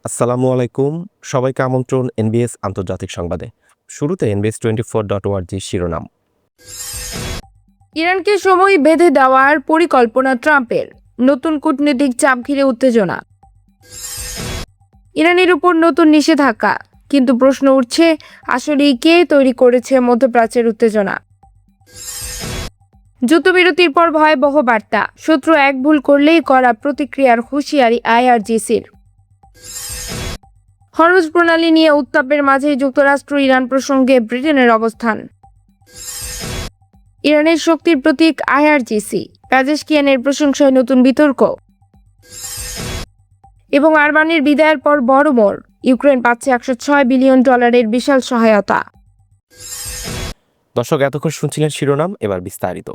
আসসালামু আলাইকুম। সবাইকে আমন্ত্রণ এনবিএস আন্তর্জাতিক সংবাদে। শুরুতে NBS24.org শিরোনাম। ইরানকে সময় বেঁধে দেওয়ার পরিকল্পনা ট্রাম্পের, নতুন কূটনৈতিক চাপ ঘিরে উত্তেজনা। ইরানের উপর নতুন নিষেধাজ্ঞা, কিন্তু প্রশ্ন উঠছে আসলে কে তৈরি করেছে মধ্যপ্রাচ্যের উত্তেজনা। যুদ্ধবিরতির পর ভয়াবহ বার্তা, শত্রু এক ভুল করলেই করা প্রতিক্রিয়ার হুঁশিয়ারি IRGCর। হরমুজ প্রণালী নিয়ে উত্তাপের মাঝেই যুক্তরাষ্ট্র ইরান প্রসঙ্গে ব্রিটেনের অবস্থান। ইরানের শক্তির প্রতীক IRGC, পেজেশকিয়ানের প্রশংসায় নতুন বিতর্ক। এবং আরমানের বিদায়ের পর বড় মোড়, ইউক্রেন পাচ্ছে $106 বিলিয়ন বিশাল সহায়তা। দর্শক, এতক্ষণ শুনছিলেন শিরোনাম, এবার বিস্তারিত।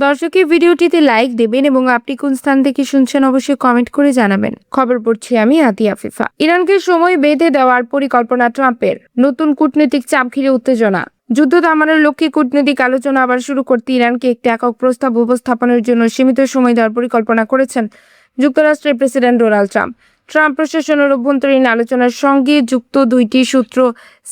দর্শক, এই ভিডিওটিতে লাইক দেবেন এবং আপনি কোন স্থান থেকে শুনছেন অবশ্যই কমেন্ট করে জানাবেন। খবর পড়ছি আমি আতিয়া ফিফা। ইরানকে সময় বেঁধে দেওয়ার পরিকল্পনা ট্রাম্পের, নতুন কূটনৈতিক চাপ ঘিরে উত্তেজনা। যুদ্ধ থামানোর লক্ষ্যে কূটনৈতিক আলোচনা আবার শুরু করতে ইরানকে একটি একক প্রস্তাব উপস্থাপনের জন্য সীমিত সময় দেওয়ার পরিকল্পনা করেছেন যুক্তরাষ্ট্রের প্রেসিডেন্ট ডোনাল্ড ট্রাম্প। ট্রাম্প প্রশাসনের অভ্যন্তরীণ আলোচনার সঙ্গে যুক্ত দুইটি সূত্র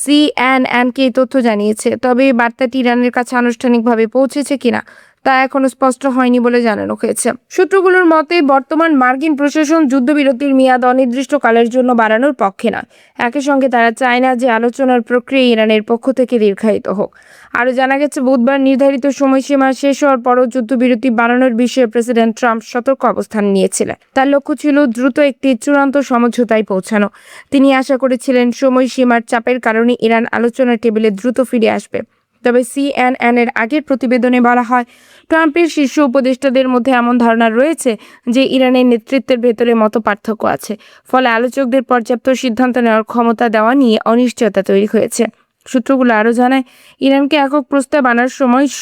CNN-কে তথ্য জানিয়েছে। তবে এই বার্তাটি ইরানের কাছে আনুষ্ঠানিকভাবে পৌঁছেছে কিনা তা এখনো স্পষ্ট হয়নি বলে জানানো হয়েছে। সূত্রগুলোর মতে বর্তমান মার্কিন প্রশাসন যুদ্ধবিরতির মেয়াদ অনির্দিষ্টকালের জন্য বাড়ানোর পক্ষে নয়। একই সঙ্গে তারা চায় না যে আলোচনার প্রক্রিয়া ইরানের পক্ষ থেকে দীর্ঘায়িত হোক। আরও জানা গেছে, বুধবার নির্ধারিত সময়সীমা শেষ হওয়ার পরও যুদ্ধবিরতি বাড়ানোর বিষয়ে প্রেসিডেন্ট ট্রাম্প সতর্ক অবস্থান নিয়েছিলেন। তার লক্ষ্য ছিল দ্রুত একটি চূড়ান্ত সমঝোতায় পৌঁছানো। তিনি আশা করেছিলেন সময়সীমার চাপের কারণে ইরান আলোচনার টেবিলে দ্রুত ফিরে আসবে। তবে CNN-এর আগের প্রতিবেদনে বলা হয়, ট্রাম্পের শীর্ষ উপদেষ্টাদের মধ্যে এমন ধারণা রয়েছে যে ইরানের নেতৃত্বের ভেতরে মতপার্থক্য আছে, ফলে আলোচকদের পর্যাপ্ত সিদ্ধান্ত নেওয়ার ক্ষমতা দেওয়া নিয়ে অনিশ্চয়তা তৈরি হয়েছে। সূত্রগুলো আরও জানায়, ইরানকে একক প্রস্তাব আনার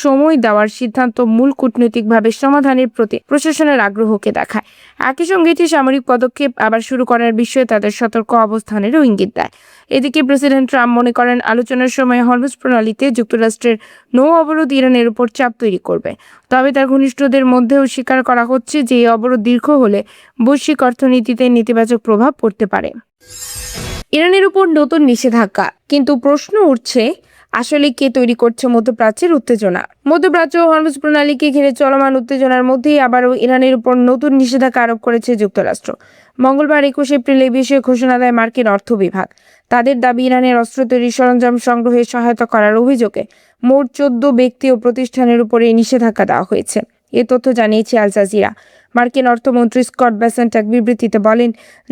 সময় দেওয়ার সিদ্ধান্ত মূল কূটনৈতিকভাবে সমাধানের প্রতি প্রশাসনের আগ্রহকে দেখায়। একই সঙ্গে এটি সামরিক পদক্ষেপ আবার শুরু করার বিষয়ে তাদের সতর্ক অবস্থানেরও ইঙ্গিত দেয়। এদিকে প্রেসিডেন্ট ট্রাম্প মনে করেন, আলোচনার সময় হরমুজ প্রণালীতে যুক্তরাষ্ট্রের নৌ অবরোধ ইরানের উপর চাপ তৈরি করবে। তবে তার ঘনিষ্ঠদের মধ্যেও স্বীকার করা হচ্ছে যে এই অবরোধ দীর্ঘ হলে বৈশ্বিক অর্থনীতিতে নেতিবাচক প্রভাব পড়তে পারে। ইরানের উপর নতুন নিষেধাজ্ঞা, কিন্তু প্রশ্ন উঠছে আসলে কে তৈরি করছে মধ্যপ্রাচ্যের উত্তেজনা। মধ্যপ্রাচ্য ও হরমুজ প্রণালীকে ঘিরে চলমান উত্তেজনার মধ্যেই আবারও ইরানের উপর নতুন নিষেধাজ্ঞা আরোপ করেছে যুক্তরাষ্ট্র। মঙ্গলবার 21 এপ্রিল এই বিষয়ে ঘোষণা দেয় মার্কিন অর্থ বিভাগ। তাদের দাবি, ইরানের অস্ত্র তৈরির সরঞ্জাম সংগ্রহে সহায়তা করার অভিযোগে মোট 14 ব্যক্তি ও প্রতিষ্ঠানের উপরে নিষেধাজ্ঞা দেওয়া হয়েছে। এ তথ্য জানিয়েছে আল জাজিরা। মার্কিন অর্থমন্ত্রী স্কট বেসেন্ট এক বিবৃতিতে বলেন,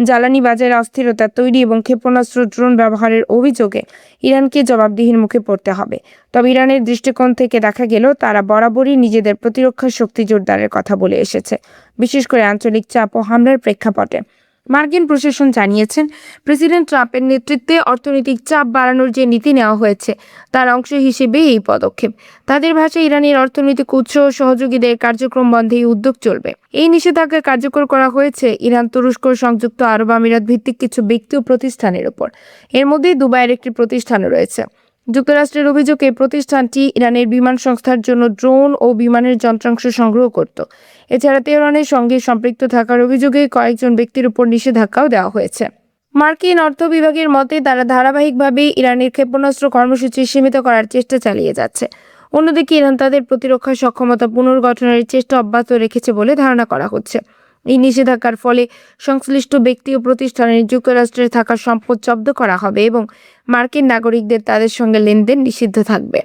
জ্বালানি বাজারে অস্থিরতা তৈরি এবং ক্ষেপণাস্ত্র ড্রোন ব্যবহারের অভিযোগে ইরানকে জবাবদিহির মুখে পড়তে হবে। তবে ইরানের দৃষ্টিকোণ থেকে দেখা গেল, তারা বরাবরই নিজেদের প্রতিরক্ষা শক্তি জোরদারের কথা বলে এসেছে, বিশেষ করে আঞ্চলিক চাপ ও হামলার প্রেক্ষাপটে। মার্কিন প্রশাসন জানিয়েছেন, প্রেসিডেন্ট ট্রাম্পের নেতৃত্বে অর্থনৈতিক চাপ বাড়ানোর যে নীতি নেওয়া হয়েছে তার অংশ হিসেবে এই পদক্ষেপ। তাদের ভাষায়, ইরানের অর্থনৈতিক উৎস ও সহযোগীদের কার্যক্রম বন্ধে এই উদ্যোগ চলবে। এই নিষেধাজ্ঞা কার্যকর করা হয়েছে ইরান, তুরস্ক, সংযুক্ত আরব আমিরাত ভিত্তিক কিছু ব্যক্তি ও প্রতিষ্ঠানের উপর। এর মধ্যে দুবাইয়ের একটি প্রতিষ্ঠানও রয়েছে। যুক্তরাষ্ট্রের অভিযোগে প্রতিষ্ঠানটি ইরানের বিমান সংস্থার জন্য ড্রোন ও বিমানের যন্ত্রাংশ সংগ্রহ করত। এছাড়া তেহরানের সঙ্গে সম্পৃক্ত থাকার অভিযোগে কয়েকজন ব্যক্তির উপর নিষেধাজ্ঞাও দেওয়া হয়েছে। মার্কিন অর্থ বিভাগের মতে, তারা ধারাবাহিকভাবে ইরানের ক্ষেপণাস্ত্র কর্মসূচি সীমিত করার চেষ্টা চালিয়ে যাচ্ছে। অন্যদিকে ইরান তাদের প্রতিরক্ষা সক্ষমতা পুনর্গঠনের চেষ্টা অব্যাহত রেখেছে বলে ধারণা করা হচ্ছে। এই নিষেধাজ্ঞার ফলে সংশ্লিষ্ট ব্যক্তি ও প্রতিষ্ঠানের যুক্তরাষ্ট্রে থাকা সম্পদ জব্দ করা হবে এবং মার্কিন নাগরিকদের তাদের সঙ্গে লেনদেন নিষিদ্ধ থাকবে।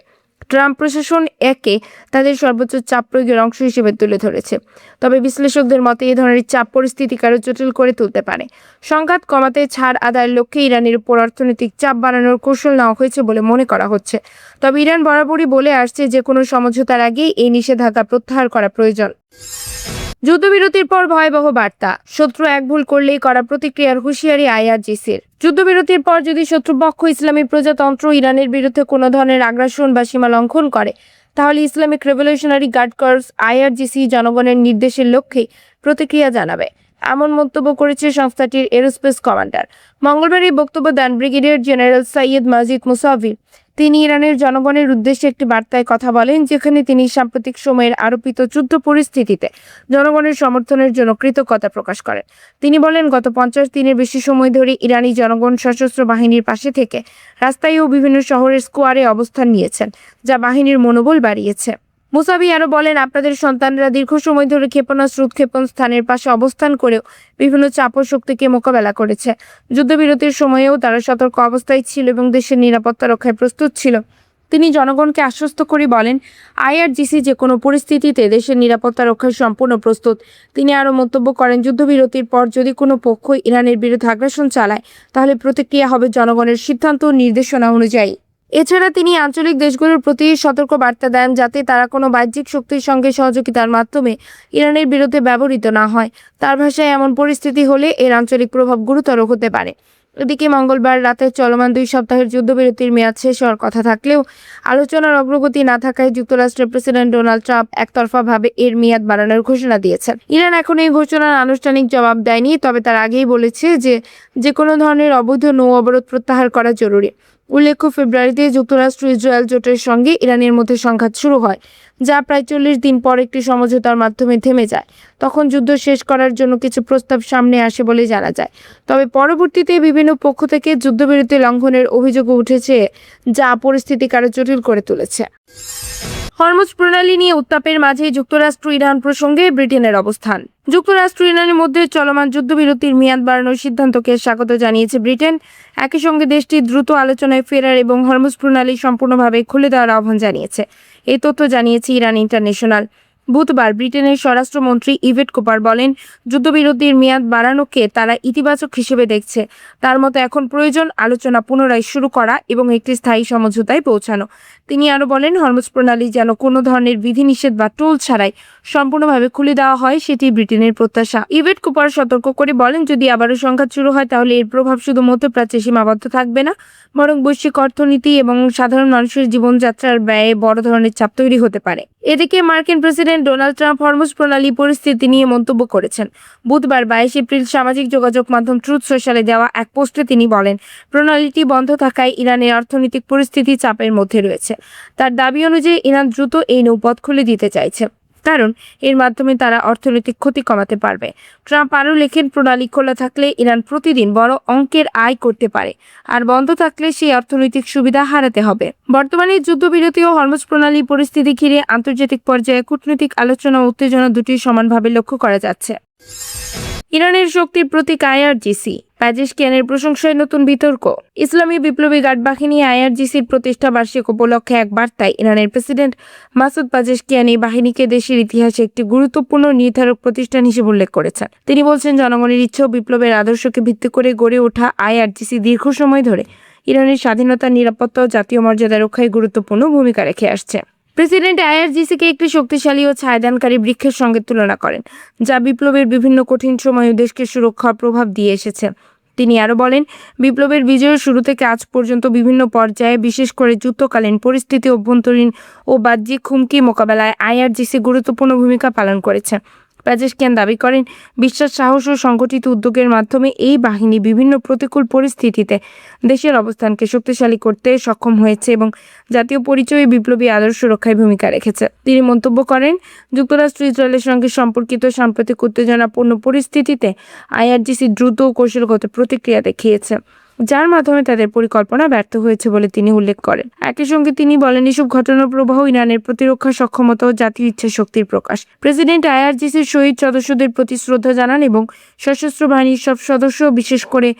ট্রাম্প প্রশাসন একে তাদের সর্বোচ্চ চাপ প্রয়োগের অংশ হিসেবে তুলে ধরেছে। তবে বিশ্লেষকদের মতে, এই ধরনের চাপ পরিস্থিতিকে আরও জটিল করে তুলতে পারে। সংঘাত কমাতে ছাড় আদায়ের লক্ষ্যে ইরানের উপর অর্থনৈতিক চাপ বাড়ানোর কৌশল নেওয়া হয়েছে বলে মনে করা হচ্ছে। তবে ইরান বরাবরই বলে আসছে যে কোনো সমঝোতার আগেই এই নিষেধাজ্ঞা প্রত্যাহার করা প্রয়োজন। যুদ্ধবিরতির পর ভয়াবহ বার্তা, শত্রু এক ভুল করলেই করা প্রতিক্রিয়ার হুঁশিয়ারি IRGCর। যুদ্ধবিরতির পর যদি শত্রুপক্ষ ইসলামী প্রজাতন্ত্র ইরানের বিরুদ্ধে কোনো ধরনের আগ্রাসন বা সীমা লঙ্ঘন করে, তাহলে Islamic revolutionary guard corps IRGC জনগণের নির্দেশের লক্ষ্যে প্রতিক্রিয়া জানাবে, এমন মন্তব্য করেছে সংস্থাটির এরোস্পেস কমান্ডার। মঙ্গলবার এই বক্তব্য দেন ব্রিগেডিয়ার জেনারেল সৈয়দ মাজিদ মুসাভির। তিনি ইরানের জনগণের উদ্দেশ্যে একটি বার্তায় কথা বলেন, যেখানে তিনি সাম্প্রতিক সময়ের আরোপিত যুদ্ধ পরিস্থিতিতে জনগণের সমর্থনের জন্য কৃতজ্ঞতা প্রকাশ করেন। তিনি বলেন, গত 50 দিনের বেশি সময় ধরে ইরানি জনগণ সশস্ত্র বাহিনীর পাশে থেকে রাস্তায় ও বিভিন্ন শহরের স্কোয়ারে অবস্থান নিয়েছেন, যা বাহিনীর মনোবল বাড়িয়েছে। মুসাবি আরও বলেন, আপনাদের সন্তানরা দীর্ঘ সময় ধরে ক্ষেপণাস্ত্র উৎক্ষেপণ স্থানের পাশে অবস্থান করেও বিভিন্ন চাপ ও শক্তিকে মোকাবেলা করেছে। যুদ্ধবিরতির সময়েও তারা সতর্ক অবস্থায় ছিল এবং দেশের নিরাপত্তা রক্ষায় প্রস্তুত ছিল। তিনি জনগণকে আশ্বস্ত করে বলেন, আইআরজিসি যে কোনো পরিস্থিতিতে দেশের নিরাপত্তা রক্ষায় সম্পূর্ণ প্রস্তুত। তিনি আরও মন্তব্য করেন, যুদ্ধবিরতির পর যদি কোনো পক্ষ ইরানের বিরুদ্ধে আগ্রাসন চালায়, তাহলে প্রতিক্রিয়া হবে জনগণের সিদ্ধান্ত ও নির্দেশনা অনুযায়ী। এছাড়া তিনি আঞ্চলিক দেশগুলোর প্রতি সতর্ক বার্তা দেন, যাতে তারা কোনো বাহ্যিক শক্তির সঙ্গে সহযোগিতার মাধ্যমে ইরানের বিরুদ্ধে ব্যবহৃত না হয়। তার ভাষায়, এমন পরিস্থিতি হলে এর আঞ্চলিক প্রভাব গুরুতর হতে পারে। এদিকে মঙ্গলবার রাতে চলমান 2 সপ্তাহের যুদ্ধবিরতির মেয়াদ শেষ হওয়ার কথা থাকলেও আলোচনার অগ্রগতি না থাকায় যুক্তরাষ্ট্রের প্রেসিডেন্ট ডোনাল্ড ট্রাম্প একতরফাভাবে এর মেয়াদ বাড়ানোর ঘোষণা দিয়েছেন। ইরান এখন এই ঘোষণার আনুষ্ঠানিক জবাব দেয়নি, তবে তার আগেই বলেছে যে কোনো ধরনের অবৈধ নৌ অবরোধ প্রত্যাহার করা জরুরি। উল্লেখ্য, ফেব্রুয়ারিতে যুক্তরাষ্ট্র ইসরায়েল জোটের সঙ্গে ইরানের মধ্যে সংঘাত শুরু হয়, যা প্রায় 40 দিন পর একটি সমঝোতার মাধ্যমে থেমে যায়। তখন যুদ্ধ শেষ করার জন্য কিছু প্রস্তাব সামনে আসে বলে জানা যায়। তবে পরবর্তীতে বিভিন্ন পক্ষ থেকে যুদ্ধবিরতি লঙ্ঘনের অভিযোগও উঠেছে, যা পরিস্থিতিকে আরও জটিল করে তুলেছে। হরমুজ প্রণালী নিয়ে উত্তাপের মাঝে যুক্তরাষ্ট্র ইরান প্রসঙ্গে ব্রিটেনের অবস্থান। যুক্তরাষ্ট্র ইরানের মধ্যে চলমান যুদ্ধবিরতির মেয়াদ বাড়ানোর সিদ্ধান্তকে স্বাগত জানিয়েছে ব্রিটেন। একই সঙ্গে দেশটি দ্রুত আলোচনায় ফেরার এবং হরমুজ প্রণালী সম্পূর্ণভাবে খুলে দেওয়ার আহ্বান জানিয়েছে। এই তথ্য জানিয়েছে ইরান ইন্টারন্যাশনাল। বুধবার ব্রিটেনের স্বরাষ্ট্রমন্ত্রী ইভেট কুপার বলেন, যুদ্ধবিরতির মেয়াদ বাড়ানোকে তারা ইতিবাচক হিসেবে দেখছে। তার মতে এখন প্রয়োজন আলোচনা পুনরায় শুরু করা এবং একটি স্থায়ী সমঝোতায় পৌঁছানো। তিনি আরও বলেন, হরমুজ প্রণালী যেন কোনো ধরনের বিধিনিষেধ বা টোল ছাড়াই সম্পূর্ণভাবে খুলে দেওয়া হয়, সেটি ব্রিটেনের প্রত্যাশা। ইভেট কুপার সতর্ক করে বলেন, যদি আবারও সংঘাত শুরু হয়, তাহলে এর প্রভাব শুধু মধ্যপ্রাচ্যে সীমাবদ্ধ থাকবে না, বরং বৈশ্বিক অর্থনীতি এবং সাধারণ মানুষের জীবনযাত্রার ব্যয়ে বড় ধরনের চাপ তৈরি হতে পারে। এদিকে মার্কিন প্রেসিডেন্ট ডোনাল্ড ট্রাম্প হরমুজ প্রণালী পরিস্থিতি নিয়ে মন্তব্য করেছেন। বুধবার 22 এপ্রিল সামাজিক যোগাযোগ মাধ্যম ট্রুথ সোশ্যালে দেওয়া এক পোস্টে তিনি বলেন, প্রণালীটি বন্ধ থাকায় ইরানের অর্থনৈতিক পরিস্থিতি চাপের মধ্যে রয়েছে। তার দাবি অনুযায়ী ইরান দ্রুত এই নৌপথ খুলে দিতে চাইছে, কারণ এর মাধ্যমে তারা অর্থনৈতিক ক্ষতি কমাতে পারবে। ট্রাম্প আরও লেখেন, প্রণালী খোলা থাকলে ইরান প্রতিদিন বড় অঙ্কের আয় করতে পারে, আর বন্ধ থাকলে সেই অর্থনৈতিক সুবিধা হারাতে হবে। বর্তমানে যুদ্ধবিরতি ও হরমুজ প্রণালী পরিস্থিতি ঘিরে আন্তর্জাতিক পর্যায়ে কূটনৈতিক আলোচনা ও উত্তেজনা দুটি সমানভাবে লক্ষ্য করা যাচ্ছে। ইরানের শক্তির প্রতীক আইআরজিসি, পেজেশকিয়ানের প্রশংসায় নতুন বিতর্ক। ইসলামী বিপ্লবী গার্ড বাহিনী আইআরজিসির প্রতিষ্ঠা বার্ষিক উপলক্ষে এক বার্তায় ইরানের প্রেসিডেন্ট মাসুদ পেজেশকিয়ান এই বাহিনীকে দেশের ইতিহাসে একটি গুরুত্বপূর্ণ নির্ধারক প্রতিষ্ঠান হিসেবে উল্লেখ করেছেন। তিনি বলছেন, জনগণের ইচ্ছা ও বিপ্লবের আদর্শকে ভিত্তি করে গড়ে ওঠা আইআরজিসি দীর্ঘ সময় ধরে ইরানের স্বাধীনতা, নিরাপত্তা ও জাতীয় মর্যাদা রক্ষায় গুরুত্বপূর্ণ ভূমিকা রেখে আসছে। প্রেসিডেন্ট আইআরজিসিকে একটি শক্তিশালী ও ছায়াদানকারী বৃক্ষের সঙ্গে তুলনা করেন, যা বিপ্লবের বিভিন্ন কঠিন সময়ে দেশকে সুরক্ষার প্রভাব দিয়ে এসেছে। তিনি আরও বলেন, বিপ্লবের বিজয়ের শুরু থেকে আজ পর্যন্ত বিভিন্ন পর্যায়ে, বিশেষ করে যুদ্ধকালীন পরিস্থিতি, অভ্যন্তরীণ ও বাহ্যিক হুমকি মোকাবেলায় আইআরজিসি গুরুত্বপূর্ণ ভূমিকা পালন করেছে। পেজেশকিয়ান দাবি করেন, বিশ্বাস, সাহস ও সংগঠিত উদ্যোগের মাধ্যমে এই বাহিনী বিভিন্ন প্রতিকূল পরিস্থিতিতে দেশের অবস্থানকে শক্তিশালী করতে সক্ষম হয়েছে এবং জাতীয় পরিচয়ে বিপ্লবী আদর্শ রক্ষায় ভূমিকা রেখেছে। তিনি মন্তব্য করেন, যুক্তরাষ্ট্র ইসরায়েলের সঙ্গে সম্পর্কিত সাম্প্রতিক উত্তেজনাপূর্ণ পরিস্থিতিতে আইআরজিসি দ্রুত ও কৌশলগত প্রতিক্রিয়া দেখিয়েছে, যার মাধ্যমে তাদের পরিকল্পনা ব্যর্থ হয়েছে বলে তিনি উল্লেখ করেন। একই সঙ্গে তিনি বলেন, এসব ঘটনার প্রবাহ ইরানের প্রতিরক্ষা সক্ষমতা ও জাতীয় ইচ্ছা শক্তির প্রকাশ। প্রেসিডেন্ট আইআরজিসির শহীদ সদস্যদের প্রতি শ্রদ্ধা জানান এবং সশস্ত্র বাহিনীর সব সদস্য, বিশেষ করে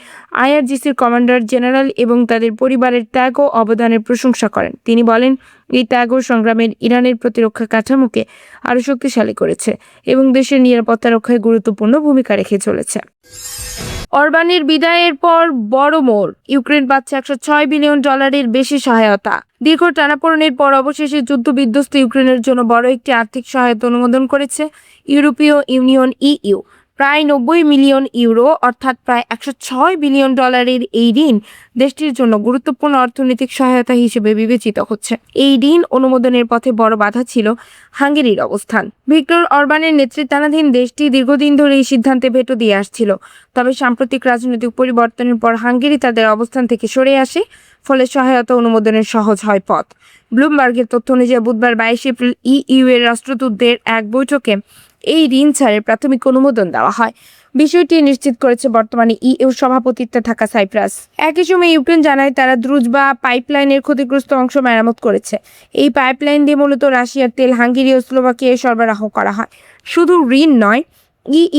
আইআরজিসির কমান্ডার জেনারেল এবং তাদের পরিবারের ত্যাগ ও অবদানের প্রশংসা করেন। তিনি বলেন, এই ত্যাগ ও সংগ্রামের ইরানের প্রতিরক্ষা কাঠামোকে আরও শক্তিশালী করেছে এবং দেশের নিরাপত্তা রক্ষায় গুরুত্বপূর্ণ ভূমিকা রেখে চলেছে। অরবানের বিদায়ের পর বড় মোড়, ইউক্রেন পাচ্ছে $106 বিলিয়ন বেশি সহায়তা। দীর্ঘ টানাপোড়েনের পর অবশেষে যুদ্ধ বিধ্বস্ত ইউক্রেনের জন্য বড় একটি আর্থিক সহায়তা অনুমোদন করেছে ইউরোপীয় ইউনিয়ন ইইউ। প্রায় 90 মিলিয়ন ইউরো অর্থাৎ প্রায় $106 বিলিয়ন এই ঋণ দেশটির জন্য গুরুত্বপূর্ণ অর্থনৈতিক সহায়তা হিসেবে বিবেচিত হচ্ছে। এই ঋণ অনুমোদনের পথে বড় বাধা ছিল হাঙ্গেরির অবস্থান। ভিক্টর অরবানের নেতৃত্বাধীন দেশটি দীর্ঘদিন ধরে এই সিদ্ধান্তে ভেটো দিয়ে আসছিল, তবে সাম্প্রতিক রাজনৈতিক পরিবর্তনের পর হাঙ্গেরি তাদের অবস্থান থেকে সরে আসে। ফলে সহায়তা অনুমোদনের সহজ হয় পথ। ব্লুমবার্গের তথ্য অনুযায়ী বুধবার 22 এপ্রিল ইইউ এর রাষ্ট্রদূতদের এক বৈঠকে এই ঋণ ছাড়ের প্রাথমিক অনুমোদন দেওয়া হয়। বিষয়টি নিশ্চিত করেছে বর্তমানে ইইউ সভাপতিত্বে থাকা সাইপ্রাস। একই সময় ইউক্রেন জানায় তারা দ্রুজবা পাইপলাইনের ক্ষতিগ্রস্ত অংশ মেরামত করেছে। এই পাইপলাইন দিয়ে মূলত রাশিয়ার তেল হাঙ্গেরি ও স্লোভাকিয়ায় সরবরাহ করা হয়। শুধু ঋণ নয়,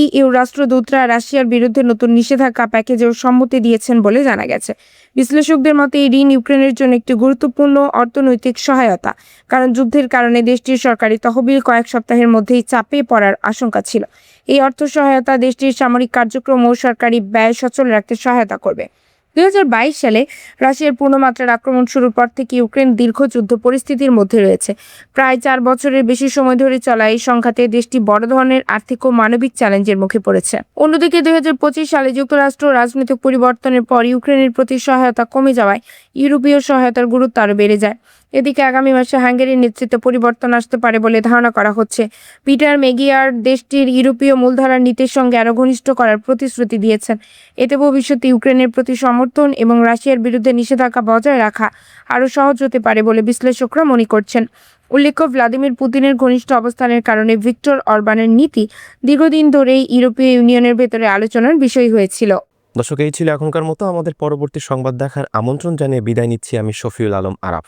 ইইউ রাষ্ট্রদূতরা রাশিয়ার বিরুদ্ধে নতুন নিষেধাজ্ঞা প্যাকেজেও সম্মতি দিয়েছেন বলে জানা গেছে। বিশ্লেষকদের মতে এই ঋণ ইউক্রেনের জন্য একটি গুরুত্বপূর্ণ অর্থনৈতিক সহায়তা, কারণ যুদ্ধের কারণে দেশটির সরকারি তহবিল কয়েক সপ্তাহের মধ্যেই চাপে পড়ার আশঙ্কা ছিল। এই অর্থ সহায়তা দেশটির সামরিক কার্যক্রম ও সরকারি ব্যয় সচল রাখতে সহায়তা করবে। 2022 সালে রাশিয়ার পূর্ণমাত্রার আক্রমণ শুরুর পর থেকে ইউক্রেন দীর্ঘ যুদ্ধ পরিস্থিতির মধ্যে রয়েছে। প্রায় 4 বছরের বেশি সময় ধরে চলা এই সংঘাতে দেশটি বড় ধরনের আর্থিক ও মানবিক চ্যালেঞ্জের মুখে পড়েছে। অন্যদিকে 2025 সালে যুক্তরাষ্ট্র রাজনৈতিক পরিবর্তনের পর ইউক্রেনের প্রতি সহায়তা কমে যাওয়ায় ইউরোপীয় সহায়তার গুরুত্ব আরও বেড়ে যায়। এদিকে আগামী মাসে হাঙ্গেরির নেতৃত্বে পরিবর্তন আসতে পারে বলে ধারণা করা হচ্ছে। পিটার মেগিয়ার দেশটির ইউরোপীয় মূলধারার নীতির সঙ্গে আরও ঘনিষ্ঠ করার প্রতিশ্রুতি দিয়েছেন। এতে ভবিষ্যতে ইউক্রেনের প্রতি সমর্থন এবং রাশিয়ার বিরুদ্ধে নিষেধাজ্ঞা বজায় রাখা আরও সহজ হতে পারে বলে বিশ্লেষকরা মনে করছেন। উল্লেখ্য, ভ্লাদিমির পুতিনের ঘনিষ্ঠ অবস্থানের কারণে ভিক্টর অরবানের নীতি দীর্ঘদিন ধরেই ইউরোপীয় ইউনিয়নের ভেতরে আলোচনার বিষয় হয়েছিল। দর্শক, এই ছিল এখনকার মতো। আমাদের পরবর্তী সংবাদ দেখার আমন্ত্রণ জানিয়ে বিদায় নিচ্ছি আমি শফিউল আলম আরাফ।